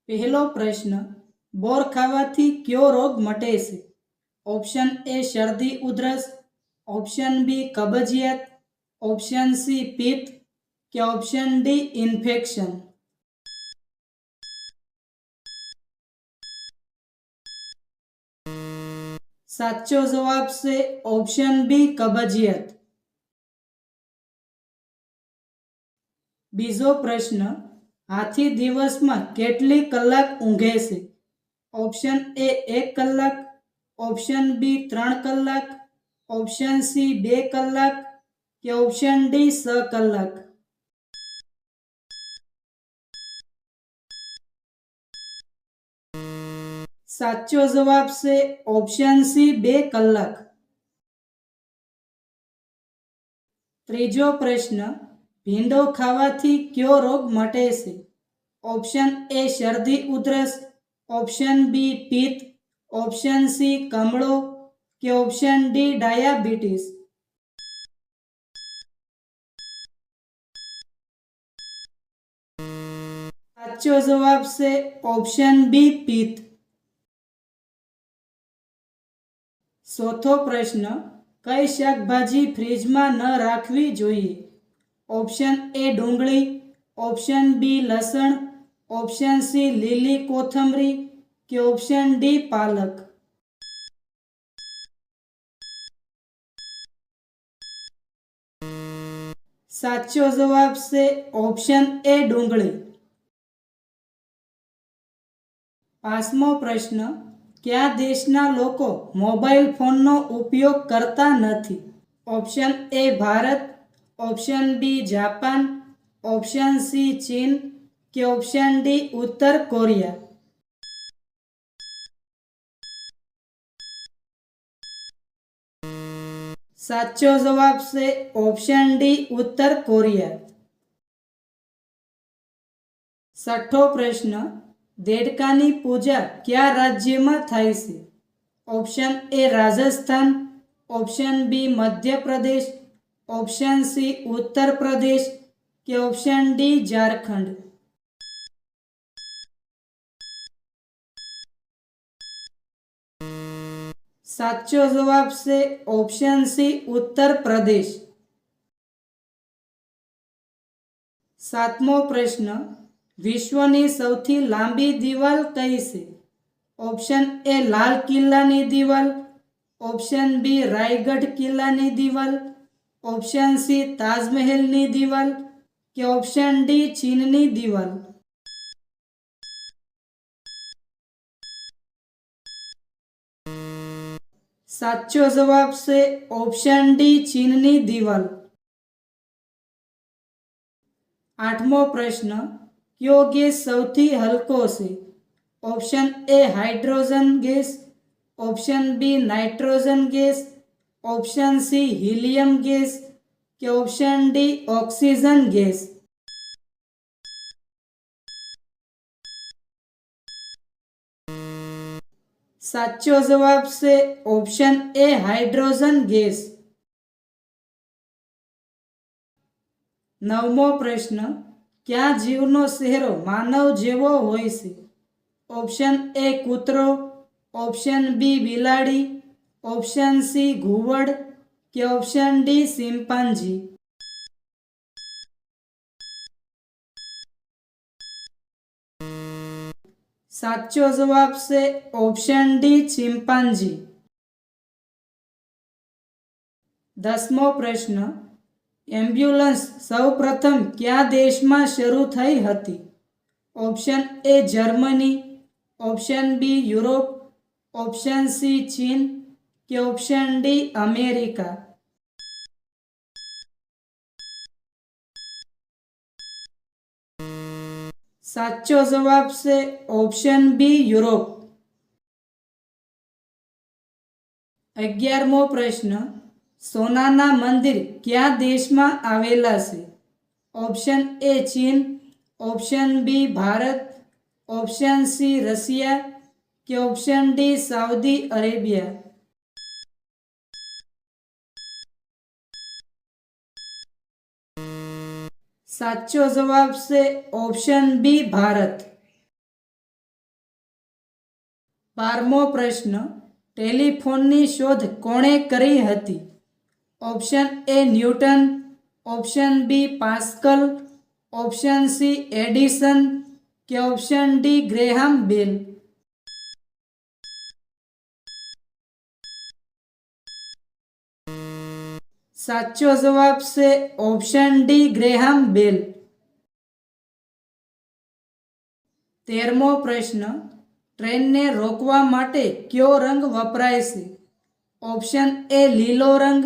પહેલો પ્રશ્ન, બોર ખાવાથી કયો રોગ મટે છે? ઓપ્શન એ શરદી ઉધરસ, ઓપ્શન બી કબજિયાત, ઓપ્શન સી પિત્ત કે ઓપ્શન ડી ઇન્ફેક્શન. સાચો જવાબ છે ઓપ્શન બી કબજિયાત. બીજો પ્રશ્ન, હાથી દિવસમાં કેટલી કલાક ઊંઘે છે? ઓપ્શન એ 1 કલાક, ઓપ્શન બી 3 કલાક, ઓપ્શન સી 2 કલાક કે ઓપ્શન ડી 6 કલાક. સાચો જવાબ છે ઓપ્શન સી 2 કલાક. ત્રીજો પ્રશ્ન, ભીંડો ખાવાથી કયો રોગ મટે છે? ઓપ્શન એ શરદી ઉધરસ, ઓપ્શન બી પિત્ત, ઓપ્શન સી કમળો કે ઓપ્શન ડી ડાયાબિટીસ. સાચો જવાબ છે ઓપ્શન બી પિત્ત. ચોથો પ્રશ્ન, કઈ શાકભાજી ફ્રીજમાં ન રાખવી જોઈએ? ઓપ્શન એ ડુંગળી, ઓપ્શન બી લસણ, ઓપ્શન સી લીલી કોથમરી કે ઓપ્શન ડી પાલક. સાચો જવાબ છે ઓપ્શન એ ડુંગળી. પાંચમો પ્રશ્ન, કયા દેશના લોકો મોબાઈલ ફોનનો ઉપયોગ કરતા નથી? Option A Bharat, option B Japan, option C ચીન કે ઓપ્શન ડી ઉત્તર કોરિયા. સાચો જવાબ છે ઓપ્શન ડી ઉત્તર કોરિયા. છઠ્ઠો પ્રશ્ન, દેડકાની પૂજા કયા રાજ્યમાં થાય છે? Option A Rajasthan, option B Madhya Pradesh, option C Uttar Pradesh કે ઓપ્શન ડી ઝારખંડ. સાચો જવાબ છે ઓપ્શન સી ઉત્તર પ્રદેશ. સાતમો પ્રશ્ન, વિશ્વની સૌથી લાંબી દિવાલ કઈ છે? ઓપ્શન એ લાલ કિલ્લાની દિવાલ, ઓપ્શન બી રાયગઢ કિલ્લાની દિવાલ, ઓપ્શન સી તાજમહેલની દિવાલ કે ઓપ્શન ડી ચીનની દિવાલ. સાચો જવાબ છે ઓપ્શન ડી ચીનની દિવાલ. આઠમો પ્રશ્ન, કયો ગેસ સૌથી હલકો છે? Option A hydrogen gas, option B nitrogen gas, option C helium gas કે ઓપ્શન ડી ઓક્સિજન ગેસ. સાચો જવાબ છે ઓપ્શન એ હાઇડ્રોજન ગેસ. નવમો પ્રશ્ન, કયા જીવનો ચહેરો માનવ જેવો હોય છે? ઓપ્શન એ કૂતરો, ઓપ્શન બી બિલાડી, ઓપ્શન સી ઘુવડ કે ઓપ્શન ડી ચિમ્પાન્જી. સાચો જવાબ છે ઓપ્શન ડી ચિમ્પાન્જી. દસમો પ્રશ્ન, એમ્બ્યુલન્સ સૌપ્રથમ કયા દેશમાં શરૂ થઈ હતી? Option A Germany, option B Europe, option C ચીન કે ઓપ્શન ડી અમેરિકા. સાચો જવાબ છે ઓપ્શન બી યુરોપ. 11મો પ્રશ્ન, સોનાના મંદિર કયા દેશમાં આવેલા છે? ઓપ્શન એ ચીન, option B Bharat, option C Russia કે ઓપ્શન ડી સાઉદી અરેબિયા. સાચો જવાબ છે ઓપ્શન બી ભારત. 12મો પ્રશ્ન, ટેલિફોનની શોધ કોણે કરી હતી? Option A Newton, option B Pascal, option C Edison કે ઓપ્શન ડી ગ્રેહામ બેલ. સાચો જવાબ છે ઓપ્શન ડી ગ્રેહામ બેલ. 13મો પ્રશ્ન, ટ્રેનને રોકવા માટે કયો રંગ વપરાય છે? ઓપ્શન એ લીલો રંગ,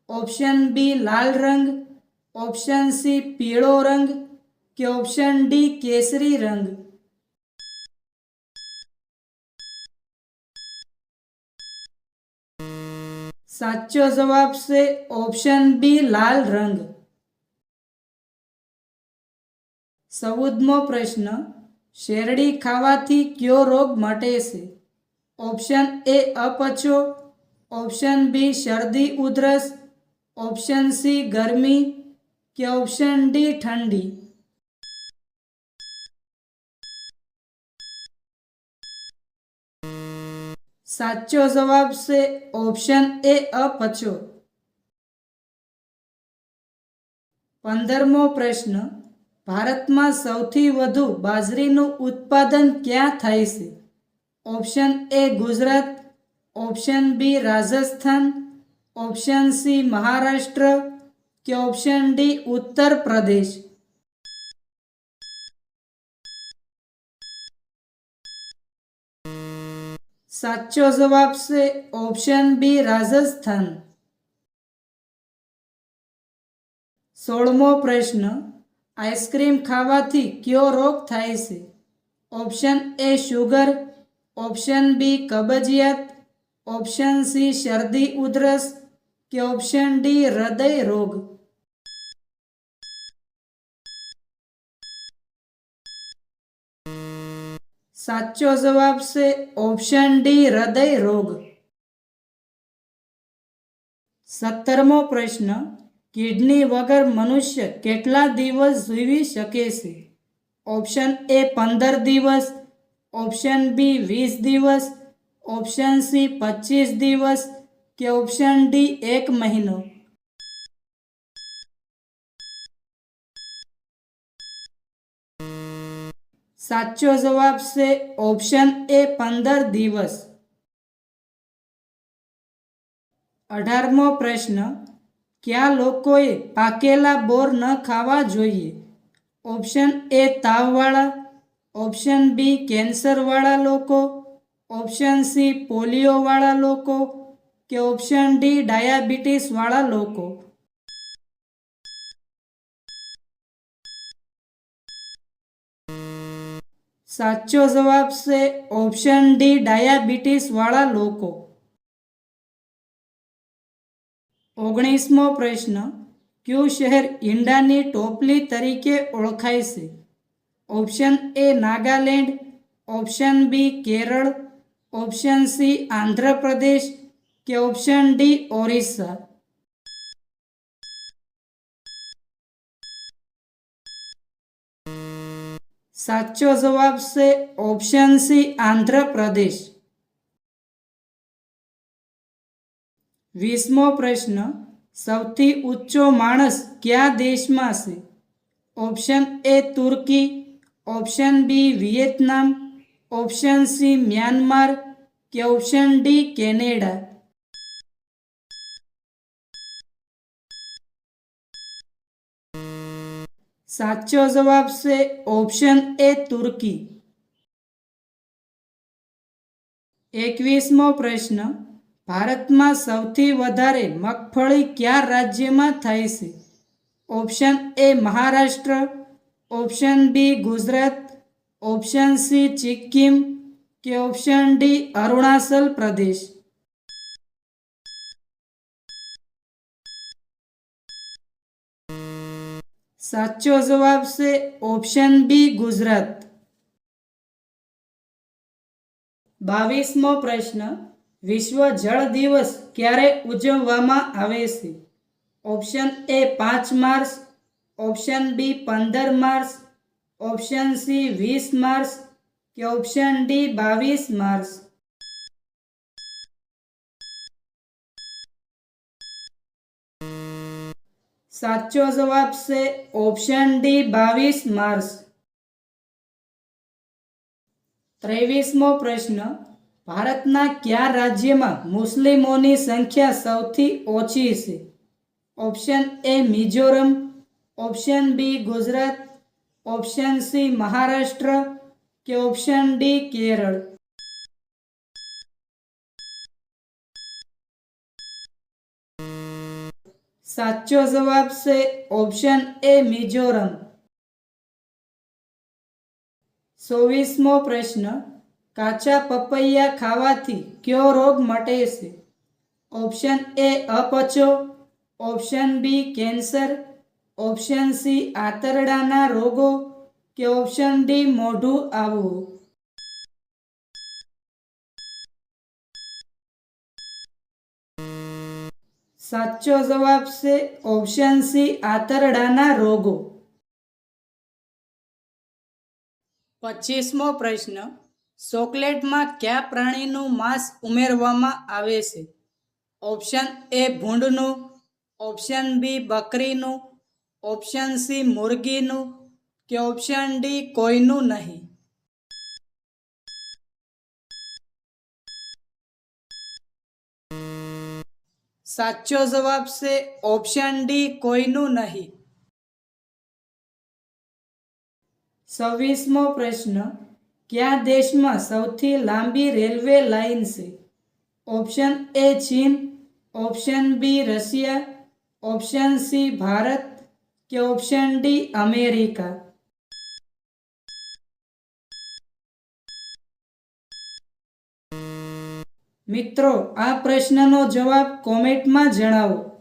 ઓપ્શન બી લાલ રંગ, ઓપ્શન સી પીળો રંગ કે ઓપ્શન ડી કેસરી રંગ. સાચો જવાબ છે ઓપ્શન બી લાલ રંગ. 14મો પ્રશ્ન, શેરડી ખાવાથી કયો રોગ મટે છે? ઓપ્શન એ અપચો, ઓપ્શન બી શરદી ઉધરસ, ઓપ્શન સી ગરમી કે ઓપ્શન ડી ઠંડી. સાચો જવાબ છે ઓપ્શન એ અપચો. 15મો પ્રશ્ન, ભારતમાં સૌથી વધુ બાજરીનું ઉત્પાદન ક્યાં થાય છે? Option A Gujarat, option B Rajasthan, option C Maharashtra કે ઓપ્શન ડી ઉત્તર પ્રદેશ. સાચો જવાબ છે ઓપ્શન બી રાજસ્થાન. 16મો પ્રશ્ન, આઈસ્ક્રીમ ખાવાથી કયો રોગ થાય છે? Option A sugar, option B કબજિયાત, ઓપ્શન સી શરદી ઉધરસ કે ઓપ્શન ડી હૃદય રોગ. સાચો જવાબ છે ઓપ્શન ડી હૃદય રોગ. 17મો પ્રશ્ન, કિડની વગર મનુષ્ય કેટલા દિવસ જીવી શકે છે? ઓપ્શન એ 15 દિવસ, ઓપ્શન બી 20 દિવસ, ઓપ્શન સી 25 દિવસ કે ઓપ્શન ડી 1 મહિનો. સાચો જવાબ છે ઓપ્શન એ 15 દિવસ. 18મો પ્રશ્ન, કયા લોકોએ પાકેલા બોર ન ખાવા જોઈએ? ઓપ્શન એ તાવવાળા, ઓપ્શન બી કેન્સરવાળા લોકો, ઓપ્શન સી પોલિયોવાળા લોકો કે ઓપ્શન ડી ડાયાબિટીસવાળા લોકો. સાચો જવાબ છે ઓપ્શન ડી ડાયાબિટીસવાળા લોકો. 19મો પ્રશ્ન, કયું શહેર ઈંડાની ટોપલી તરીકે ઓળખાય છે? Option A Nagaland, option B Kerala, option C Andhra Pradesh કે ઓપ્શન ડી ઓરિસ્સા. સાચો જવાબ છે ઓપ્શન સી આંધ્રપ્રદેશ. 20મો પ્રશ્ન, સૌથી ઊંચો માણસ કયા દેશમાં છે? Option A Turkey, option B Vietnam, option C Myanmar કે ઓપ્શન ડી કેનેડા. સાચો જવાબ છે ઓપ્શન એ તુર્કી. 21મો પ્રશ્ન, ભારતમાં સૌથી વધારે મગફળી કયા રાજ્યમાં થાય છે? Option A Maharashtra, option B Gujarat, option C Sikkim કે ઓપ્શન ડી અરુણાચલ પ્રદેશ. સાચો જવાબ છે ઓપ્શન બી ગુજરાત. 22મો પ્રશ્ન, વિશ્વ જળ દિવસ ક્યારે ઉજવવામાં આવે છે? Option A 5 March, option B 15 March, option C 20 March કે ઓપ્શન ડી 22 માર્ચ. સાચો જવાબ છે ઓપ્શન ડી 22 માર્ચ. 23મો પ્રશ્ન, ભારતના કયા રાજ્યમાં મુસ્લિમોની સંખ્યા સૌથી ઓછી છે? Option A Mizoram, option B Gujarat, option C Maharashtra કે ઓપ્શન ડી કેરળ. સાચો જવાબ છે ઓપ્શન એ મિઝોરમ. 24મો પ્રશ્ન, કાચા પપૈયા ખાવાથી કયો રોગ મટે છે? ઓપ્શન એ અપચો, option B cancer, option C આંતરડાના રોગો કે ઓપ્શન ડી મોઢું આવવું. સાચો જવાબ છે ઓપ્શન સી આંતરડાના રોગો. 25મો પ્રશ્ન, ચોકલેટમાં કયા પ્રાણીનું માંસ ઉમેરવામાં આવે છે? ઓપ્શન એ ભૂંડનું, ઓપ્શન બી બકરીનું, ઓપ્શન સી મુરગીનું કે ઓપ્શન ડી કોઈનું નહીં. સાચો જવાબ છે ઓપ્શન ડી કોઈનું નહીં. 26મો પ્રશ્ન, કયા દેશમાં સૌથી લાંબી રેલવે લાઇન છે? ઓપ્શન એ ચીન, option B Russia, option C Bharat કે ઓપ્શન ડી અમેરિકા. મિત્રો, આ પ્રશ્નનો જવાબ કોમેન્ટમાં જણાવો.